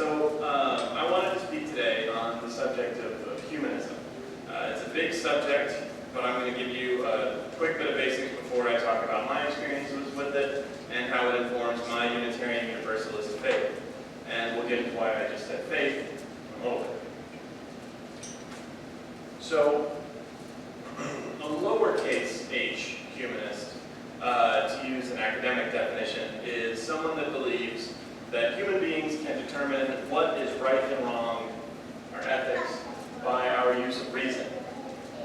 I wanted to speak today on the subject of humanism. It's a big subject, but I'm going to give you a quick bit of basics before I talk about my experiences with it and how it informs my Unitarian Universalist faith. And we'll get into why I just said faith in a little bit. So, a lowercase h humanist, to use an academic definition, is someone that believes that human beings can determine what is right and wrong, our ethics, by our use of reason,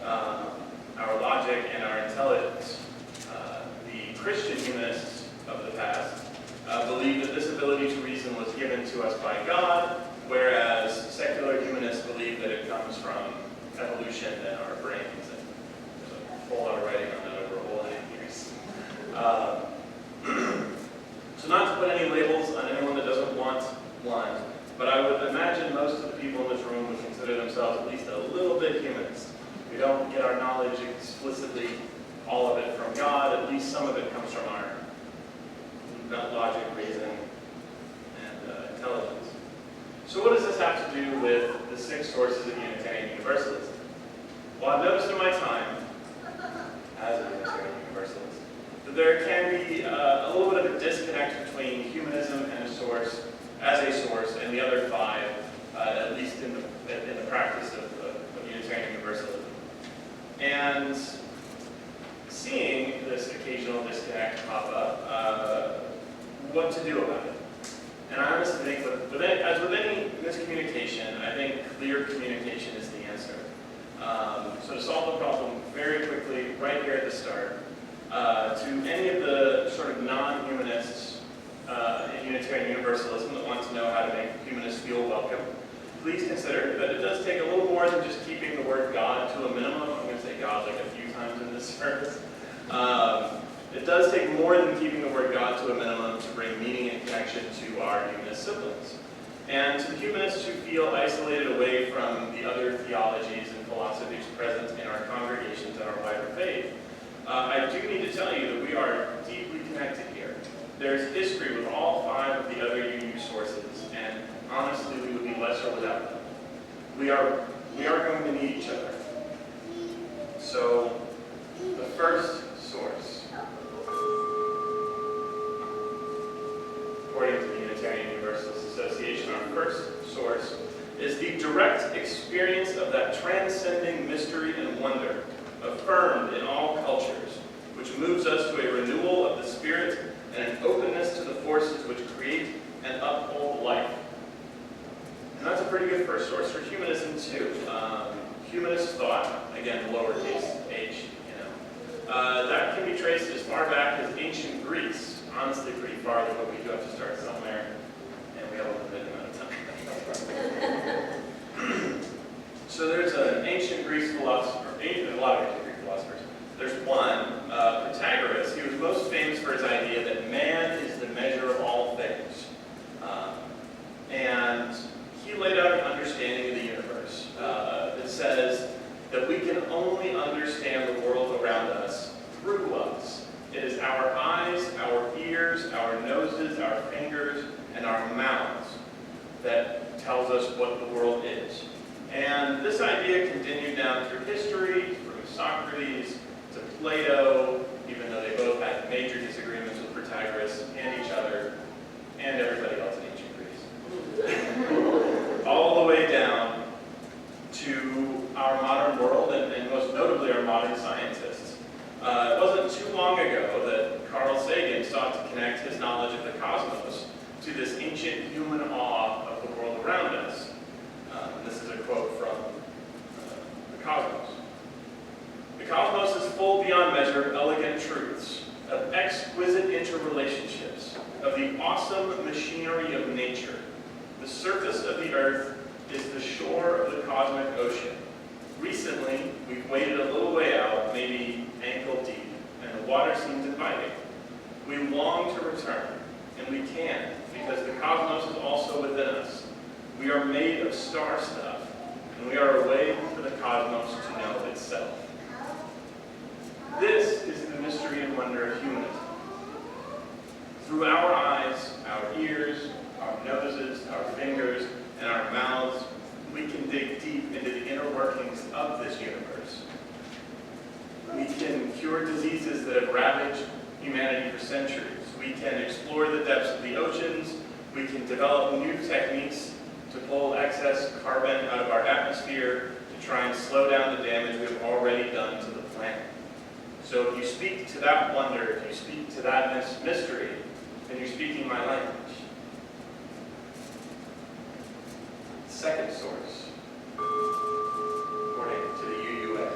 our logic, and our intelligence. The Christian humanists of the past believe that this ability to reason was given to us by God, whereas secular humanists believe that it comes from evolution and our brains. And there's a whole lot of writing on that over a whole lot of years. So not to put any labels on anyone that doesn't want one, but I would imagine most of the people in this room would consider themselves at least a little bit humanist. We don't get our knowledge explicitly, all of it from God, at least some of it comes from our logic, reason, and intelligence. So what does this have to do with the 6 sources of Unitarian Universalism? Well, I've noticed in my time as a Unitarian Universalist that there can be a little bit of a disconnect between humanism and a source, as a source, and the other 5, at least in the practice of Unitarian Universalism. And seeing this occasional disconnect pop up, what to do about it? And I honestly think, as with any miscommunication, I think clear communication is the answer. So to solve the problem very quickly, right here at the start, to any of the sort of non-humanists in Unitarian Universalism that want to know how to make humanists feel welcome, please consider that it does take a little more than just keeping the word God to a minimum. I'm going to say God like a few times in this service. It does take more than keeping the word God to a minimum to bring meaning and connection to our humanist siblings. And to humanists who feel isolated away from the other theologies and philosophies present in our congregations and our wider faith, I do need to tell you that we are deeply connected here. There's history with all 5 of the other UU sources, and honestly, we would be lesser without them. We are going to need each other. So, the first source, according to the Unitarian Universalist Association, our first source is the direct experience of that transcending mystery and wonder affirmed in all cultures, which moves us to a renewal of the spirit and an openness to the forces which create and uphold life. And that's a pretty good first source for humanism too. Humanist thought, again lowercase h, that can be traced as far back as ancient Greece. Honestly, pretty far, but we do have to start somewhere, and we have a limited amount of time. So there's an ancient Greek philosopher, a lot of ancient Greek philosophers. There's one, Protagoras. He was most famous for his idea that man is the measure of all things. And he laid out an understanding of the universe that says that we can only understand the world around us through us. It is our eyes, our ears, our noses, our fingers, and our mouths that tells us what the world is. And this idea continued down through history, through Socrates, to Plato, even though they both had major disagreements with Protagoras and each other, and everybody else in ancient Greece. All the way down to our modern world, and most notably our modern scientists. It wasn't too long ago that Carl Sagan sought to connect his knowledge of the cosmos to this ancient human awe of the world around us. This is a quote from The Cosmos. The cosmos is full beyond measure of elegant truths, of exquisite interrelationships, of the awesome machinery of nature. The surface of the earth is the shore of the cosmic ocean. Recently, we've waded a little way out, maybe ankle deep, and the water seems inviting. We long to return, and we can, because the cosmos is also within us. We are made of star stuff, and we are a way for the cosmos to know itself. This is the mystery and wonder of humanism. Through our eyes, our ears, our noses, our fingers, of this universe. We can cure diseases that have ravaged humanity for centuries. We can explore the depths of the oceans. We can develop new techniques to pull excess carbon out of our atmosphere to try and slow down the damage we've already done to the planet. So if you speak to that wonder, if you speak to that mystery, then you're speaking my language. Second source, according to the UUA.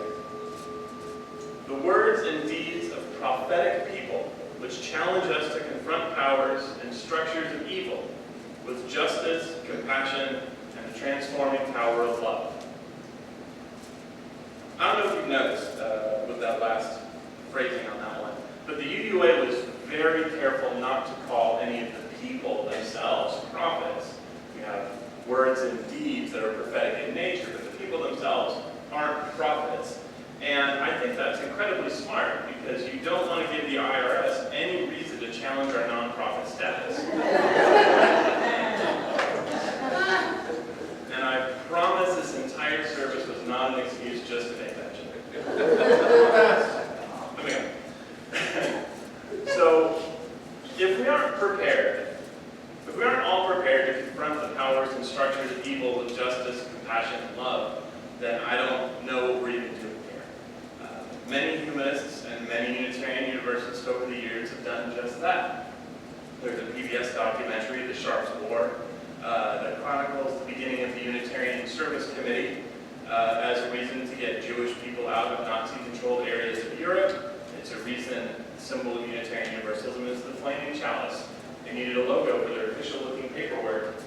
The words and deeds of prophetic people which challenge us to confront powers and structures of evil with justice, compassion, and the transforming power of love. I don't know if you've noticed with that last phrasing on that one, but the UUA was very careful not to call any of the people themselves prophets. We have words and deeds that are prophetic in nature, but the people themselves aren't prophets. And I think that's incredibly smart because you don't want to give the IRS any reason to challenge our nonprofit status. And I promise this entire service was not an excuse just to make that joke. Let me go. So, if we aren't all prepared to confront the powers and structures of evil with justice, compassion, and love, then I don't know what we're even doing here. Many humanists and many Unitarian Universalists over the years have done just that. There's a PBS documentary, The Sharp's War, that chronicles the beginning of the Unitarian Service Committee as a reason to get Jewish people out of Nazi-controlled areas of Europe. It's a reason the symbol of Unitarian Universalism is the flaming chalice. They needed a logo for their official-looking paperwork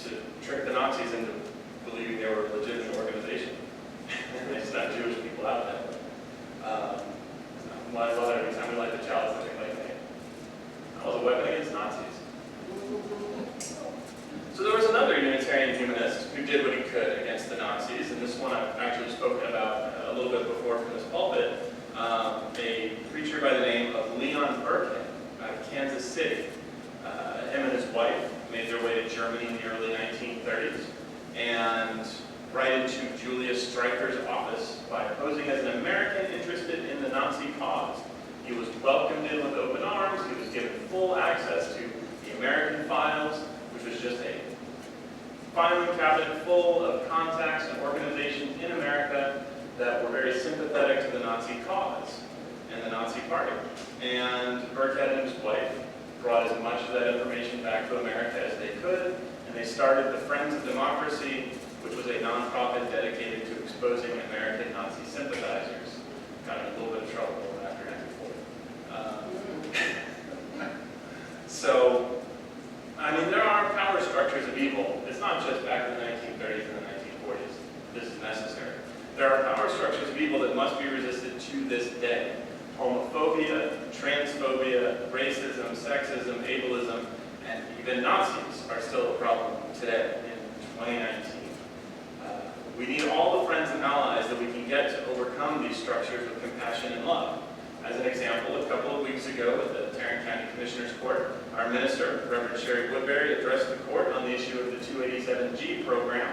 to trick the Nazis into believing they were a legitimate organization. And they sent Jewish people out that way. I love every time we light the chalice, I think like, hey, that was a weapon against Nazis. So there was another Unitarian humanist who did what he could against the Nazis, and this one I've actually spoken about a little bit before from this pulpit, a preacher by the name of Leon Burkhead out of Kansas City. Him and his wife made their way to Germany in the early 1930s and right into Julius Streicher's office by posing as an American interested in the Nazi cause. He was welcomed in with open arms. He was given full access to the American files, which was just a filing cabinet full of contacts and organizations in America that were very sympathetic to the Nazi cause and the Nazi party. And Burkhead and his wife brought as much of that information back to America as they could, and they started the Friends of Democracy, which was a nonprofit dedicated to exposing American Nazi sympathizers. Got in a little bit of trouble after 1940. So, I mean, there are power structures of evil. It's not just back in the 1930s and the 1940s. This is necessary. There are power structures of evil that must be resisted to this day. Homophobia, transphobia, racism, sexism, ableism, and even Nazis are still a problem today in 2019. We need all the friends and allies that we can get to overcome these structures with compassion and love. As an example, a couple of weeks ago at the Tarrant County Commissioner's Court, our minister, Reverend Sherry Woodbury, addressed the court on the issue of the 287G program.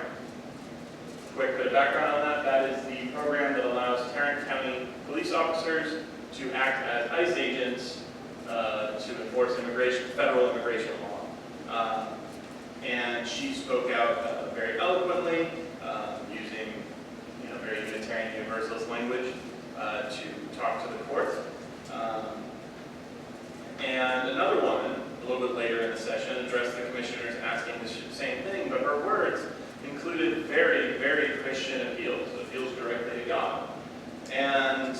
Quick bit of background on that. That is the program that allows Tarrant County police officers to act as ICE agents to enforce federal immigration law. And she spoke out very eloquently, using very Unitarian Universalist language to talk to the court. And another woman, a little bit later in the session, addressed the commissioners asking the same thing, but her words included very, very Christian appeals directly to God. And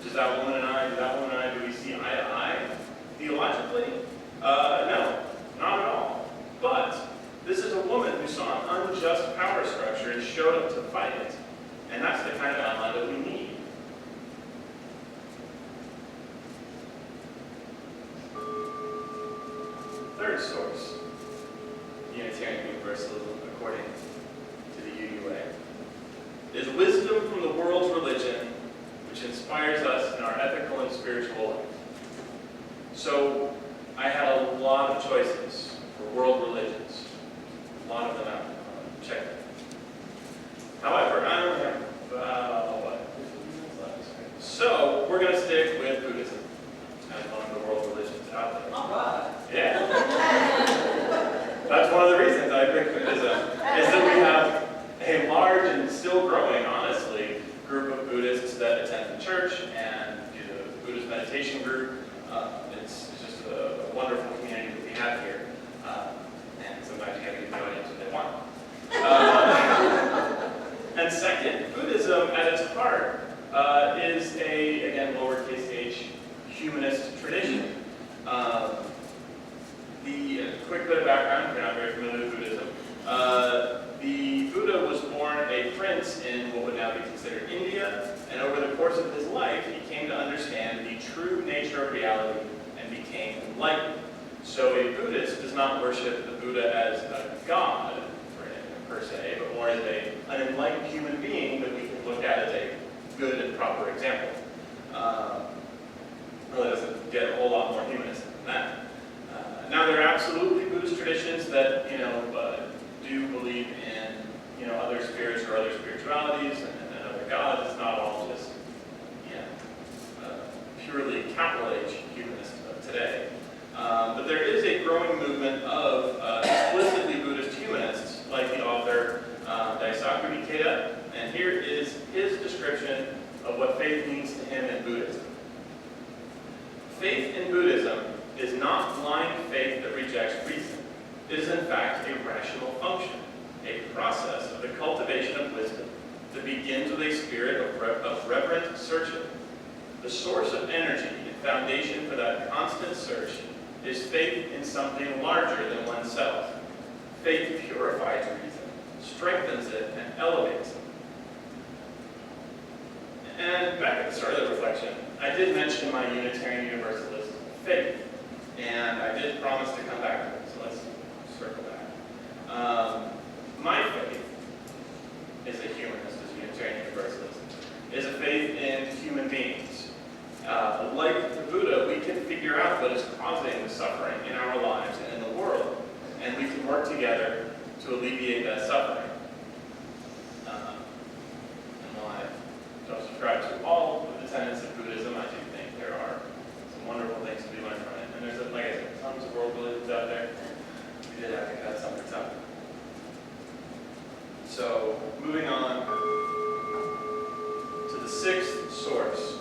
does that woman and I, do we see eye to eye theologically? No, not at all. But this is a woman who saw an unjust power structure and showed up to fight it. And that's the kind of ally that we need. Third source, Unitarian Universalism, according to the UUA, is wisdom from the world's religion, which inspires us in our ethical and spiritual life. So I had a lot of choices for world religions. A lot of them out. Check it. quick bit of background, if you're not very familiar with Buddhism. The Buddha was born a prince in what would now be considered India, and over the course of his life, he came to understand the true nature of reality and became enlightened. So a Buddhist does not worship the Buddha as a god, per se, but more as an enlightened human being that we can look at as a good and proper example. Really doesn't get a whole lot more humanist than that. Now there are absolutely Buddhist traditions that do believe in other spirits or other spiritualities and other gods. It's not all just purely capital H humanists of today. But there is a growing movement of explicitly Buddhist humanists, like the author Daisaku Ikeda, and here is his description of what faith means to him in Buddhism. Faith in Buddhism is not blind faith that rejects reason. It is in fact a rational function, a process of the cultivation of wisdom that begins with a spirit of reverent searching. The source of energy and foundation for that constant search is faith in something larger than oneself. Faith purifies reason, strengthens it, and elevates it. And back at the start of the reflection, I did mention my Unitarian Universalist faith, and I did promise to come back to it, so let's circle back. My faith is a humanist, as a Unitarian Universalist, is a faith in human beings. Like the Buddha, we can figure out what is causing the suffering in our lives and in the world, and we can work together to alleviate that suffering. And while I don't subscribe to all of the tenets of Buddhism, I do think there are some wonderful things to be learned from it. And there's, like I said, tons of world religions out there. We did have to cut some things out. So, moving on to the sixth source.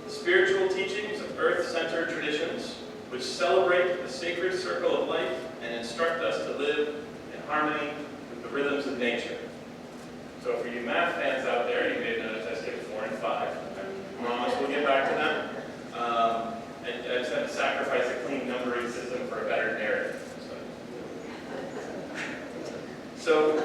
Spiritual teachings of earth-centered traditions which celebrate the sacred circle of life and instruct us to live in harmony with the rhythms of nature. So for you math fans out there, you may have noticed I skipped 4 and 5. I promise we'll get back to them. I just had to sacrifice a clean numbering system for a better narrative. So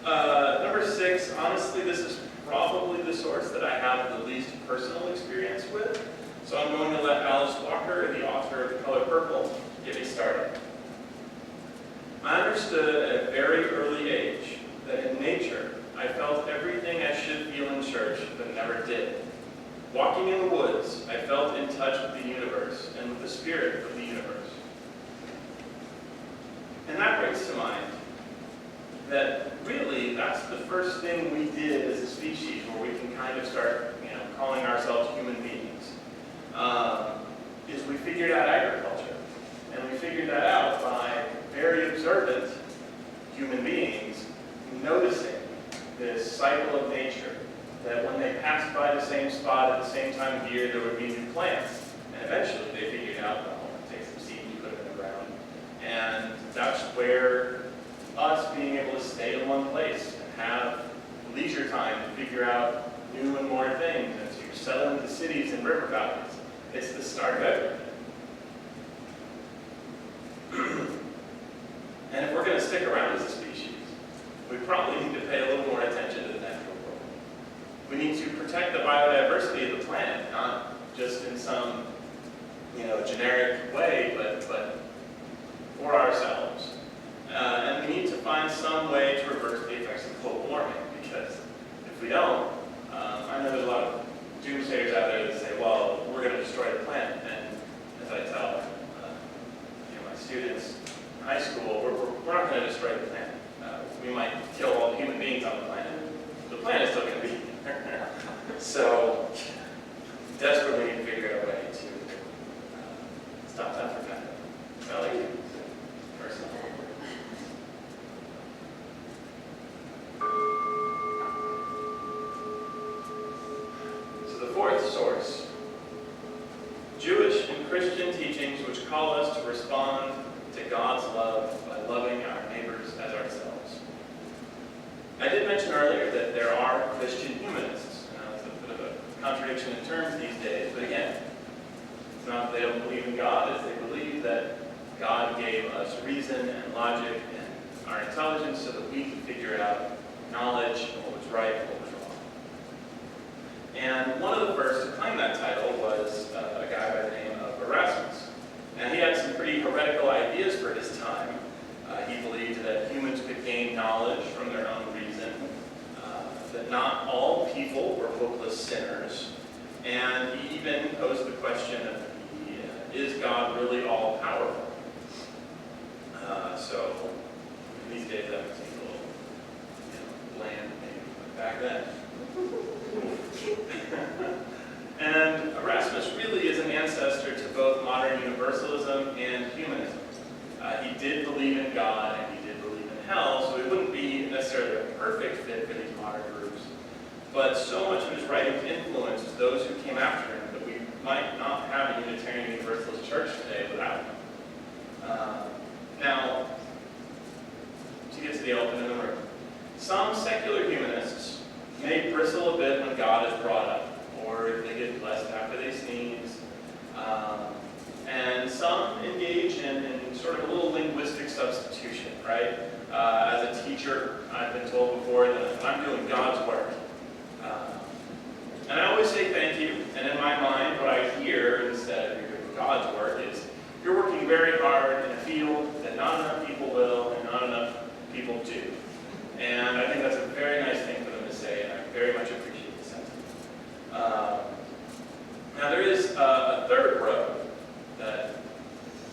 number 6, honestly, this is probably the source that I have the least personal experience with. So I'm going to let Alice Walker, the author of The Color Purple, get me started. I understood at a very early age that in nature, I felt everything I should feel in church but never did. Walking in the woods, I felt in touch with the universe and with the spirit of the universe. And that brings to mind that really that's the first thing we did as a species where we can kind of start calling ourselves human beings, is we figured out agriculture. And we figured that out by very observant human beings noticing this cycle of nature, that when they passed by the same spot at the same time of year, there would be new plants. And eventually they figured out, well, take some seed and put it in the ground. And that's where us being able to stay in one place and have leisure time to figure out new and more things and to settle into cities and river valleys. It's the start of everything. And if we're going to stick around as a species, we probably need to pay a little more attention to the natural world. We need to protect the biodiversity of the planet, not just in some generic way, but for ourselves. And we need to find some way to reverse the effects of global warming, because if we don't, I know there's a lot of doomsayers out there that say, well, we're going to destroy the planet. And as I tell my students in high school, we're not going to destroy the planet. We might kill all the human beings on the planet. The planet's still going to be here. So desperately need to figure out a way to stop that from happening. I like it personally. Fourth source, Jewish and Christian teachings which call us to respond to God's love by loving our neighbors as ourselves. I did mention earlier that there are Christian humanists. It's a bit of a contradiction in terms these days, but again, it's not that they don't believe in God, it's they believe that God gave gave us reason and logic and our intelligence so that we could figure out knowledge and what was right and what was wrong. And one of the first to claim that title was a guy by the name of Erasmus. And he had some pretty heretical ideas for his time. He believed that humans could gain knowledge from their own reason, that not all people were hopeless sinners, and he even posed the question of, is God really all-powerful? So, these days that would seem a little bland, maybe, but back then. And Erasmus really is an ancestor to both modern universalism and humanism. He did believe in God and he did believe in hell, so he wouldn't be necessarily a perfect fit for these modern groups. But so much of his writings influenced those who came after him that we might not have a Unitarian Universalist church today without him. Now, to get to the elephant in the room, some secular humanists may bristle a bit when God is brought up, or they get blessed after they sneeze. And some engage in sort of a little linguistic substitution, right? As a teacher, I've been told before that I'm doing God's work. And I always say thank you, and in my mind, what I hear instead of you're doing God's work is you're working very hard in a field that not enough people will and not enough people do. And I think that's a very nice thing for them to say, and I very much appreciate the sentiment. Now there is a third road that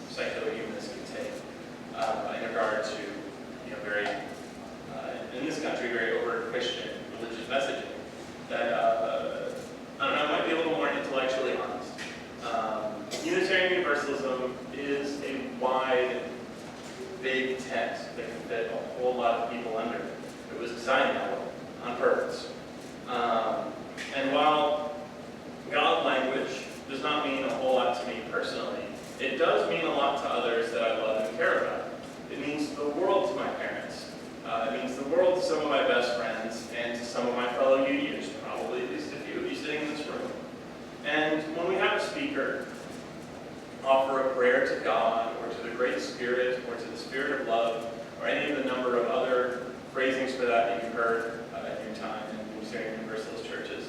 secular humanists can take in regard to, very, in this country, very overt Christian religious messaging that, I don't know, might be a little more intellectually honest. Unitarian Universalism is a wide, big text that can fit a whole lot of people under it. It was designed that way on purpose. And while God language does not mean a whole lot to me personally, it does mean a lot to others that I love and care about. It means the world to my parents. It means the world to some of my best friends and to some of my fellow UUs, probably at least a few of you sitting in this room. And when we have a speaker offer a prayer to God or to the Great Spirit or to the Spirit of love or any of the number of other phrasings for that you've heard in your time in Unitarian Universalist churches,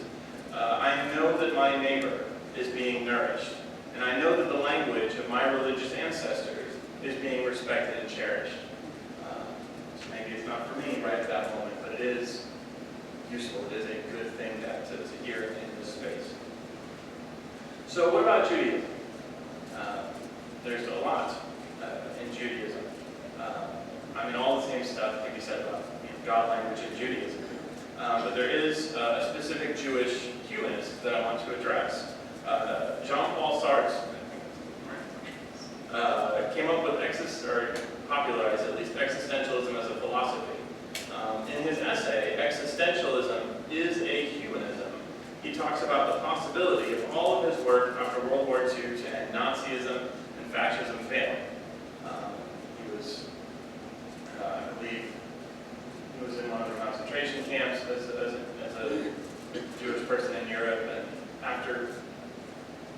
I know that my neighbor is being nourished. And I know that the language of my religious ancestors is being respected and cherished. So maybe it's not for me right at that moment, but it is useful. It is a good thing to hear in this space. So what about Judaism? There's a lot in Judaism. All the same stuff can be said about God language in Judaism. But there is a specific Jewish humanist that I want to address. Jean-Paul Sartre came up with popularized at least existentialism as a philosophy. In his essay, Existentialism is a Humanism, he talks about the possibility of all of his work after World War II to end Nazism and fascism failing. He was, I believe, he was in one of the concentration camps as a Jewish person in Europe, and after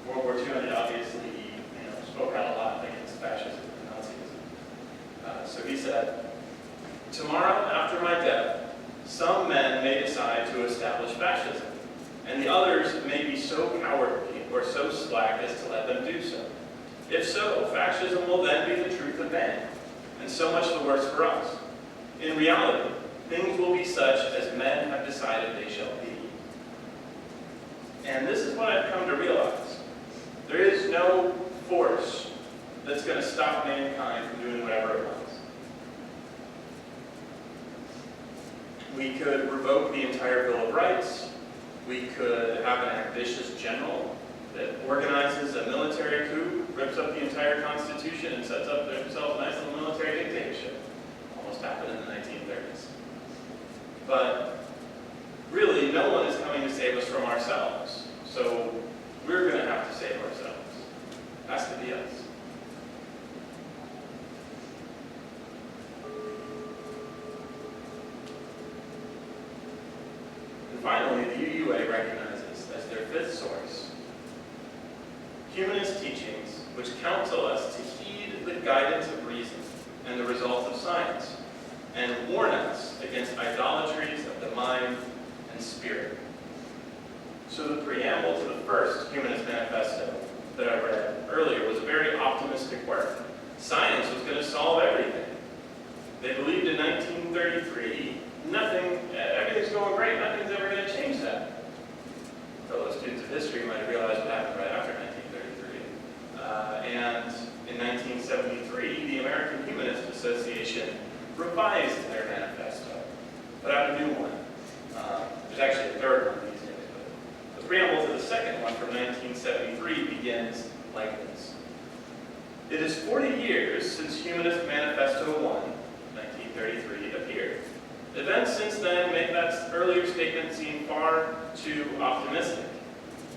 World War II ended, obviously, he spoke out a lot against fascism and Nazism. So he said, "Tomorrow, after my death, some men may decide to establish fascism, and the others may be so cowardly or so slack as to let them do so. If so, fascism will then be the truth of man, and so much the worse for us. In reality, things will be such as men have decided they shall be." And this is what I've come to realize. There is no force that's going to stop mankind from doing whatever it wants. We could revoke the entire Bill of Rights. We could have an ambitious general that organizes a military coup, rips up the entire Constitution, and sets up himself a nice little military dictatorship. Almost happened in the 1930s. But really, no one is coming to save us from ourselves. So we're going to have to save ourselves. It has to be us. And finally, the UUA recognizes as their fifth source humanist teachings which counsel us to heed the guidance of reason and warn us against idolatries of the mind and spirit. So the preamble to the first Humanist Manifesto that I read earlier was a very optimistic work. Science was going to solve everything. They believed in 1933, everything's going great, nothing's ever going to change that. Fellow students of history might realize what happened right after 1933. And in 1973, the American Humanist Association revised their manifesto, put out a new one. There's actually a third one these days, but the preamble to the second one from 1973 begins like this. It is 40 years since Humanist Manifesto 1, 1933, appeared. Events since then make that earlier statement seem far too optimistic.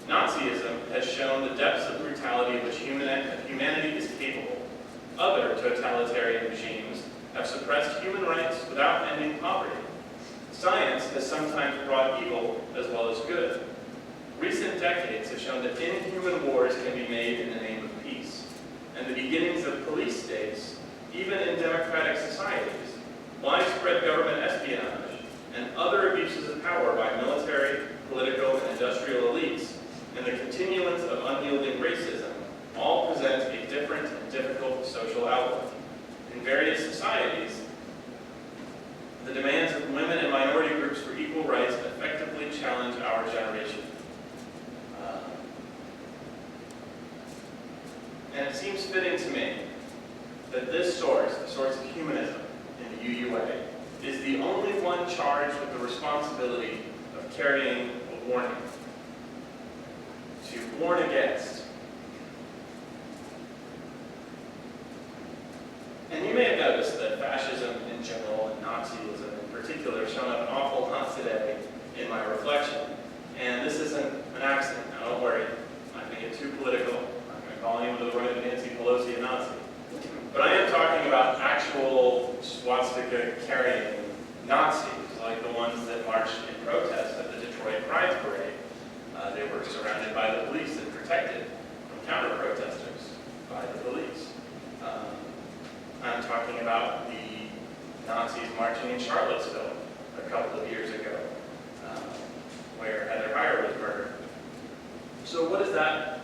Nazism has shown the depths of brutality of which humanity is capable. Other totalitarian regimes have suppressed human rights without ending poverty. Science has sometimes brought evil as well as good. Recent decades have shown that inhuman wars can be made in the name of peace, and the beginnings of police states, even in democratic societies, widespread government espionage, and other abuses of power by military, political, and industrial elites, and the continuance of unyielding racism all present a different and difficult social outlook. In various societies, the demands of women and minority groups for equal rights effectively challenge our generation. And it seems fitting to me that this source, the source of humanism in the UUA, is the only one charged with the responsibility of carrying a warning. To warn against. And you may have noticed that fascism in general and Nazism in particular have shown up an awful lot today in my reflection. And this isn't an accident. Now don't worry, I'm not going to get too political. I'm not going to call anyone to the right of Nancy Pelosi a Nazi. But I am talking about actual swastika-carrying Nazis, like the ones that marched in protest at the Detroit Pride Parade. They were surrounded by the police and protected from counter-protesters by the police. I'm talking about the Nazis marching in Charlottesville a couple of years ago, where Heather Heyer was murdered. So what does that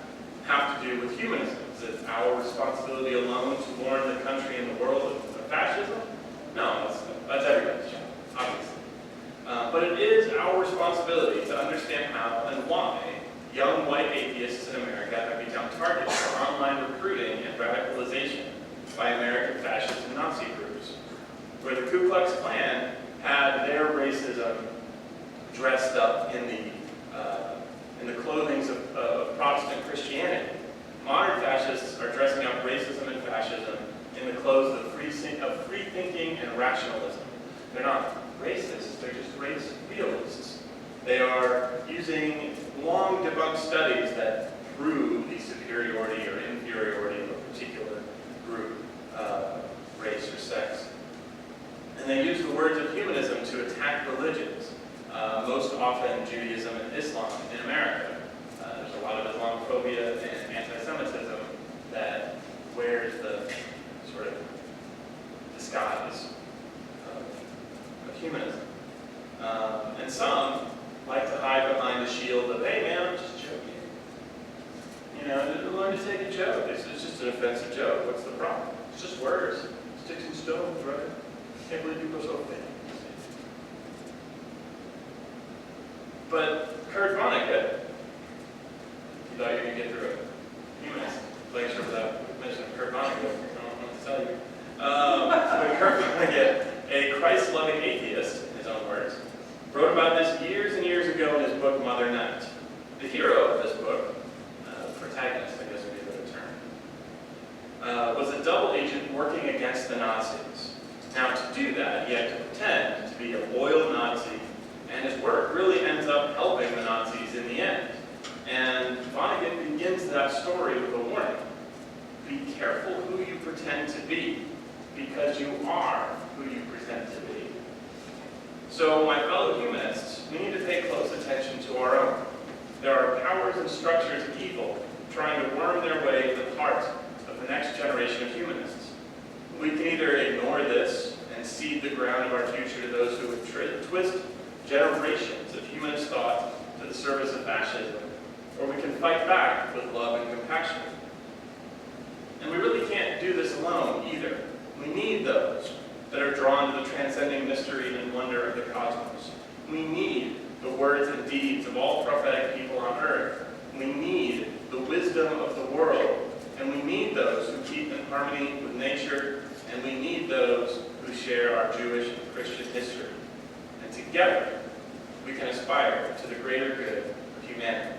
have to do with humanism? Is it our responsibility alone to warn the country and the world of fascism? No, that's everybody's job, obviously. But it is our responsibility to understand how and why young white atheists in America have become targets for online recruiting and radicalization by American fascist and Nazi groups, where the Ku Klux Klan had their racism dressed up in the clothing of Protestant Christianity. Modern fascists are dressing up racism and fascism in the clothes of free thinking and rationalism. They're not racists, they're just race realists. They are using long debunked studies that prove the superiority or inferiority of a particular group, race or sex. And they use the words of humanism to attack religions, most often Judaism and Islam in America. There's a lot of Islamophobia and anti-Semitism that wears the sort of disguise of humanism. And some like to hide behind the shield of, hey man, I'm just joking. You know, learn to take a joke. It's just an offensive joke. What's the problem? It's just words. Sticks and stones, right? Can't believe people are so fake. But Kurt Vonnegut, you thought you were going to get through a humanist lecture without mentioning Kurt Vonnegut. I don't know what to tell you. So Kurt Vonnegut, a Christ-loving atheist, in his own words, wrote about this years and years ago in his book, Mother Night. The hero of this book, protagonist, I guess would be a better term, was a double agent working against the Nazis. Now, to do that, he had to pretend to be a loyal Nazi, and his work really ends up helping the Nazis in the end. And Vonnegut begins that story with a warning. Be careful who you pretend to be, because you are who you pretend to be. So, my fellow humanists, we need to pay close attention to our own. There are powers and structures of evil trying to worm their way to the heart of the next generation of humanists. We can either ignore this and cede the ground of our future to those who would twist generations of humanist thought to the service of fascism, or we can fight back with love and compassion. And we really can't do this alone either. We need those that are drawn to the transcending mystery and wonder of the cosmos. We need the words and deeds of all prophetic people on earth. We need the wisdom of the world, and we need those who keep in harmony with nature, and we need those who share our Jewish and Christian history. And together, we can aspire to the greater good of humanity.